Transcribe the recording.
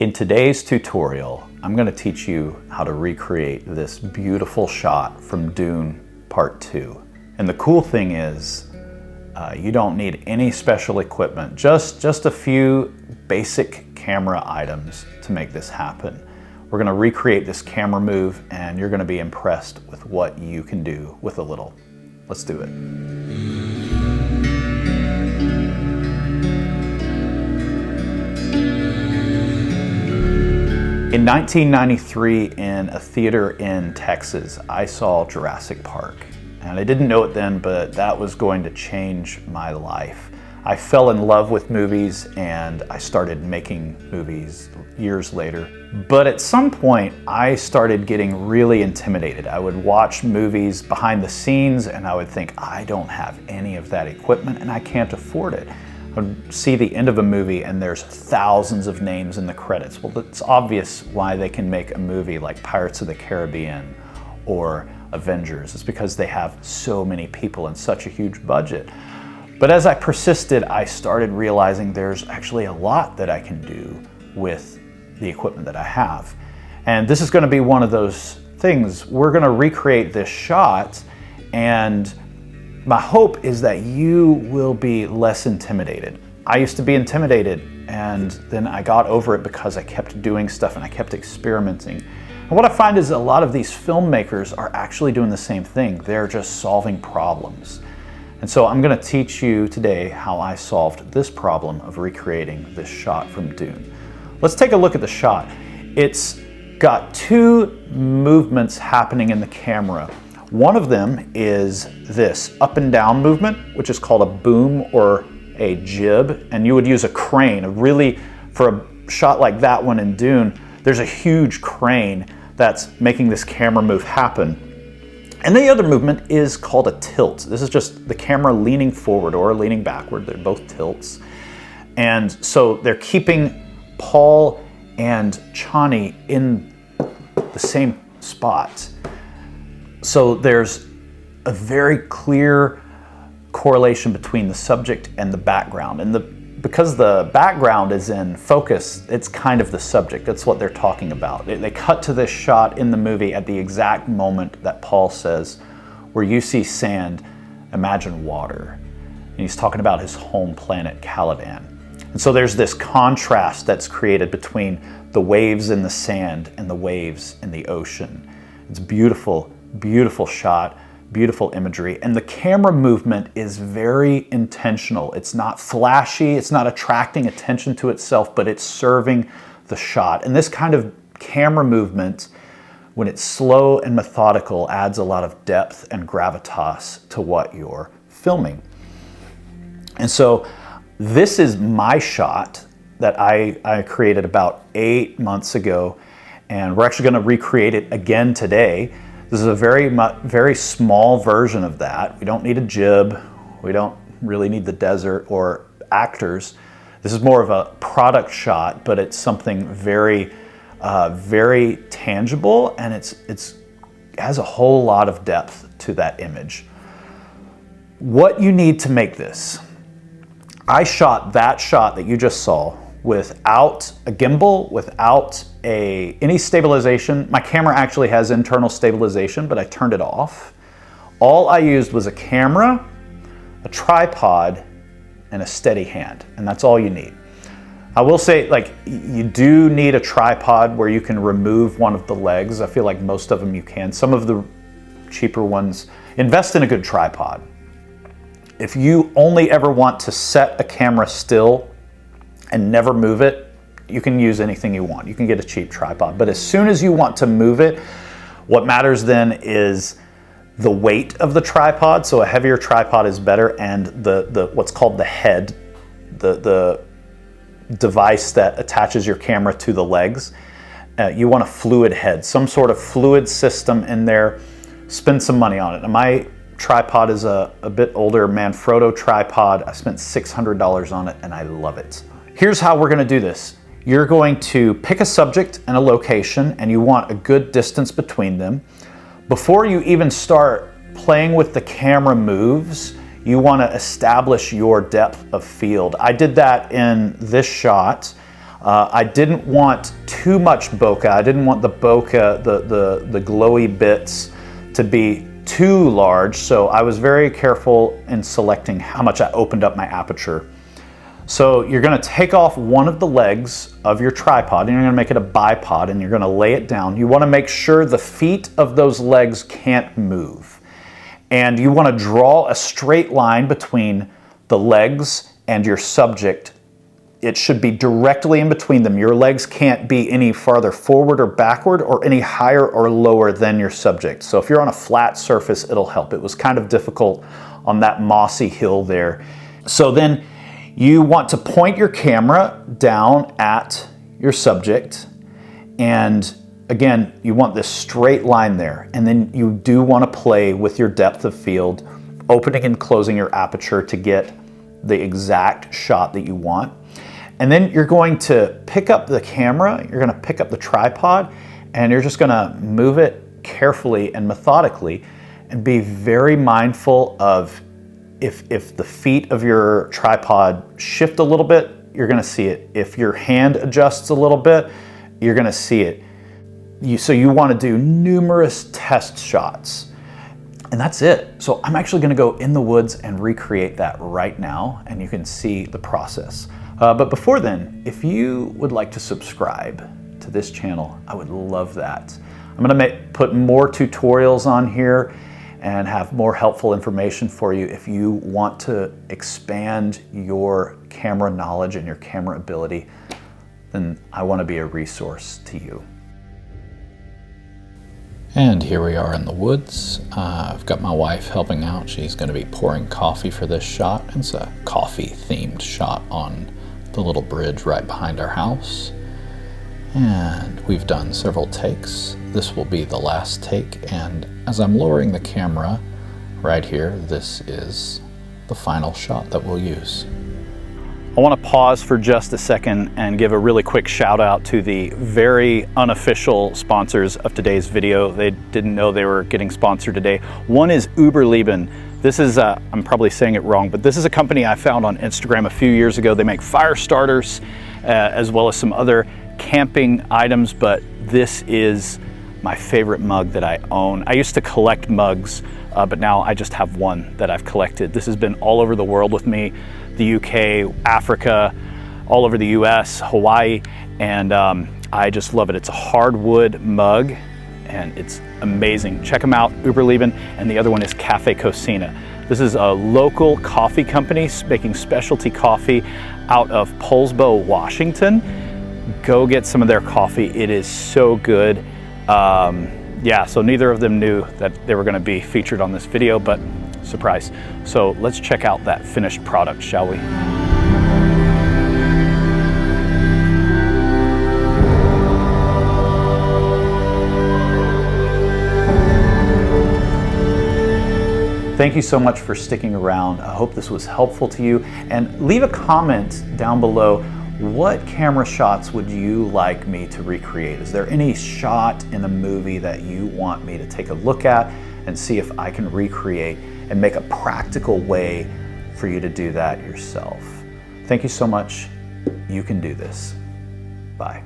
In today's tutorial, I'm going to teach you how to recreate this beautiful shot from Dune Part 2. And the cool thing is, you don't need any special equipment, just a few basic camera items to make this happen. We're going to recreate this camera move and you're going to be impressed with what you can do with a little. Let's do it. In 1993, in a theater in Texas, I saw Jurassic Park. And I didn't know it then, but that was going to change my life. I fell in love with movies and I started making movies years later. But at some point, I started getting really intimidated. I would watch movies behind the scenes and I would think, I don't have any of that equipment and I can't afford it. I would see the end of a movie and there's thousands of names in the credits. Well, it's obvious why they can make a movie like Pirates of the Caribbean or Avengers. It's because they have so many people and such a huge budget. But as I persisted, I started realizing there's actually a lot that I can do with the equipment that I have. And this is going to be one of those things. We're going to recreate this shot, and my hope is that you will be less intimidated. I used to be intimidated, and then I got over it because I kept doing stuff and I kept experimenting. And what I find is a lot of these filmmakers are actually doing the same thing. They're just solving problems. And so I'm going to teach you today how I solved this problem of recreating this shot from Dune. Let's take a look at the shot. It's got two movements happening in the camera. One of them is this up and down movement, which is called a boom or a jib. And you would use a crane. For a shot like that one in Dune, there's a huge crane that's making this camera move happen. And the other movement is called a tilt. This is just the camera leaning forward or leaning backward. They're both tilts. And so they're keeping Paul and Chani in the same spot. So there's a very clear correlation between the subject and the background. And because the background is in focus, it's kind of the subject. That's what they're talking about. They cut to this shot in the movie at the exact moment that Paul says, where you see sand, imagine water. And he's talking about his home planet, Caladan. And so there's this contrast that's created between the waves in the sand and the waves in the ocean. It's beautiful. Beautiful shot, beautiful imagery, and the camera movement is very intentional. It's not flashy, it's not attracting attention to itself, but it's serving the shot. And this kind of camera movement, when it's slow and methodical, adds a lot of depth and gravitas to what you're filming. And so this is my shot that I created about 8 months ago, and we're actually going to recreate it again today. This is a very small version of that. We don't need a jib. We don't really need the desert or actors. This is more of a product shot, but it's something very tangible, and it has a whole lot of depth to that image. What you need to make this, I shot that shot that you just saw without a gimbal, without any stabilization. My camera actually has internal stabilization, but I turned it off. All I used was a camera, a tripod, and a steady hand, and that's all you need. I will say, you do need a tripod where you can remove one of the legs. I feel like most of them you can. Some of the cheaper ones, invest in a good tripod. If you only ever want to set a camera still and never move it, you can use anything you want. You can get a cheap tripod. But as soon as you want to move it, what matters then is the weight of the tripod. So a heavier tripod is better, and the what's called the head, the device that attaches your camera to the legs. You want a fluid head, some sort of fluid system in there. Spend some money on it. And my tripod is a bit older Manfrotto tripod. I spent $600 on it and I love it. Here's how we're going to do this. You're going to pick a subject and a location, and you want a good distance between them. Before you even start playing with the camera moves, you want to establish your depth of field. I did that in this shot. I didn't want too much bokeh. I didn't want the bokeh, the glowy bits, to be too large, so I was very careful in selecting how much I opened up my aperture. So you're going to take off one of the legs of your tripod and you're going to make it a bipod and you're going to lay it down. You want to make sure the feet of those legs can't move. And you want to draw a straight line between the legs and your subject. It should be directly in between them. Your legs can't be any farther forward or backward or any higher or lower than your subject. So if you're on a flat surface, it'll help. It was kind of difficult on that mossy hill there. So then you want to point your camera down at your subject, and again, you want this straight line there. And then you do want to play with your depth of field, opening and closing your aperture to get the exact shot that you want. And then you're going to pick up the camera, you're going to pick up the tripod, and you're just going to move it carefully and methodically, and be very mindful of if the feet of your tripod shift a little bit, you're going to see it. If your hand adjusts a little bit, you're going to see it. So you want to do numerous test shots. And that's it. So I'm actually going to go in the woods and recreate that right now, and you can see the process. But before then, if you would like to subscribe to this channel, I would love that. I'm going to put more tutorials on here and have more helpful information for you if you want to expand your camera knowledge and your camera ability. Then I want to be a resource to you. And here we are in the woods. I've got my wife helping out. She's going to be pouring coffee for this shot. It's a coffee-themed shot on the little bridge right behind our house. And we've done several takes. This will be the last take, and as I'm lowering the camera right here, this is the final shot that we'll use. I want to pause for just a second and give a really quick shout out to the very unofficial sponsors of today's video. They didn't know they were getting sponsored today. One is Überleben. This is, I'm probably saying it wrong, but this is a company I found on Instagram a few years ago. They make fire starters as well as some other camping items, but this is my favorite mug that I own. I used to collect mugs, but now I just have one that I've collected. This has been all over the world with me, the UK, Africa, all over the US, Hawaii, and I just love it. It's a hardwood mug and it's amazing. Check them out, Überleben, and the other one is Cafe Cocina. This is a local coffee company making specialty coffee out of Poulsbo, Washington. Go get some of their coffee. It is so good. Yeah, so neither of them knew that they were going to be featured on this video, but surprise. So let's check out that finished product, shall we? Thank you so much for sticking around. I hope this was helpful to you, and leave a comment down below. What camera shots would you like me to recreate? Is there any shot in a movie that you want me to take a look at and see if I can recreate and make a practical way for you to do that yourself? Thank you so much. You can do this. Bye.